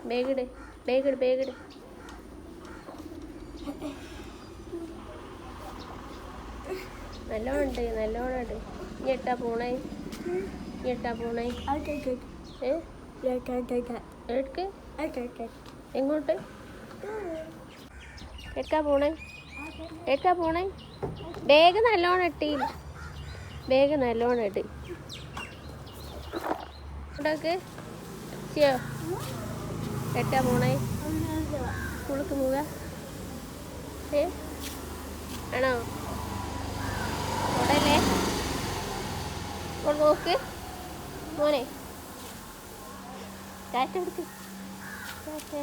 ബേഗിട് ബേഗിട് ബേഗിട്. നല്ലോണം ഉണ്ട്, നല്ലോണം ഉണ്ട്. ഇനി എട്ടാ പോണേ, ഇനി എട്ടാ പോണേ. എടുക്ക്. എങ്ങോട്ട് എടുക്കാ പോണേ? എടുക്കാ പോണേ? ബാഗ് നല്ലോണം ഇട്ടി, ബാഗ് നല്ലോണം ഇട്ട് ഇവിടേക്ക്. ചെയ്യോ എട്ടാ പോണേ? സ്കൂളിലേക്ക് പോവുക ആണോ? ഉടല്ലേ നോക്ക് മോനെ. ടാറ്റ കൊടുക്ക്. ടാറ്റ.